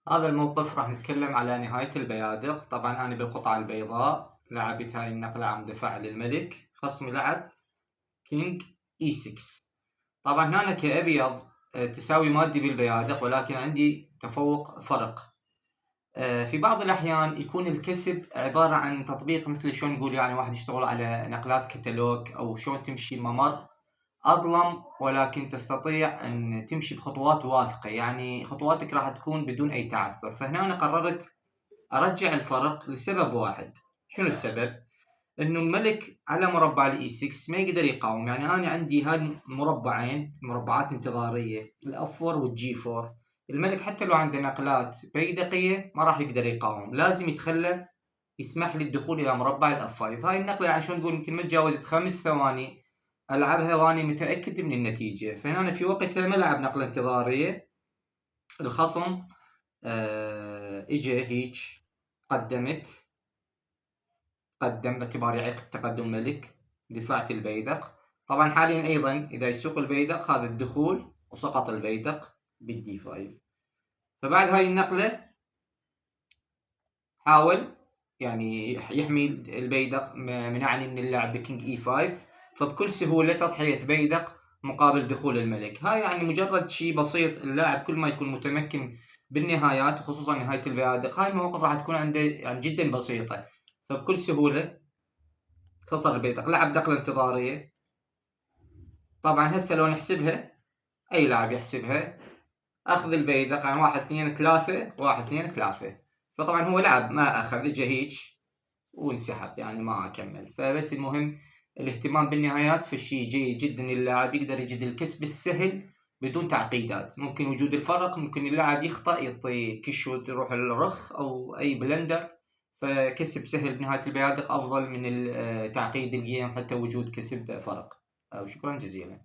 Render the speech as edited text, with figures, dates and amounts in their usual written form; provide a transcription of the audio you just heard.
هذا الموقف راح نتكلم على نهاية البيادق. طبعا أنا بالقطعة البيضاء لعبت هاي النقلة عم دفع للملك، خصمي لعب كينج اي 6. طبعا هنا كأبيض تساوي مادي بالبيادق، ولكن عندي تفوق فرق. في بعض الأحيان يكون الكسب عبارة عن تطبيق، مثل شلون نقول يعني واحد يشتغل على نقلات كتالوج أو شلون تمشي الممر أظلم، ولكن تستطيع أن تمشي بخطوات واثقة، يعني خطواتك راح تكون بدون أي تعثر. فهنا أنا قررت أرجع الفرق لسبب واحد. شنو السبب؟ إنه الملك على مربع الإي 6 ما يقدر يقاوم. يعني أنا عندي هاي مربعين، مربعات انتظارية، الأف 4 والجي 4. الملك حتى لو عنده نقلات بيدقية ما راح يقدر يقاوم، لازم يتخلى، يسمح لي الدخول إلى مربع الأف 5. هاي النقلة يعني شلون نقول يمكن ما تجاوزت 5 ثواني ألعبها وأنا متأكد من النتيجة. فهنا في وقتها ما لعب نقلة انتظارية، الخصم إجا هيج قدم باعتباري عقد تقدم الملك، دفعت البيدق. طبعا حاليا أيضا إذا يسوق البيدق هذا الدخول وسقط البيدق بالدي 5. فبعد هاي النقلة حاول يعني يحمي البيدق، منعني من اللعب بكينج اي 5، فبكل سهولة تضحية بيدق مقابل دخول الملك. هاي يعني مجرد شيء بسيط. اللاعب كل ما يكون متمكن بالنهايات، خصوصا نهاية البيادق، هاي المواقف راح تكون عنده يعني جدا بسيطة، فبكل سهولة خسر البيدق. لعب نقلة انتظارية. طبعا هسه لو نحسبها، أي لاعب يحسبها، أخذ البيدق عن 1 2 3 1 2 3. فطبعا هو لعب ما أخذ، إجا هيج وانسحب، يعني ما كمل. فبس المهم الاهتمام بالنهايات، فالشيء جيد جدا. اللاعب يقدر يجد الكسب السهل بدون تعقيدات. ممكن وجود الفرق، ممكن اللاعب يخطأ يعطي كشوت يروح الرخ أو أي بلندر، فكسب سهل بنهاية البيادق أفضل من تعقيد الجيم حتى وجود كسب فرق. وشكرا جزيلا.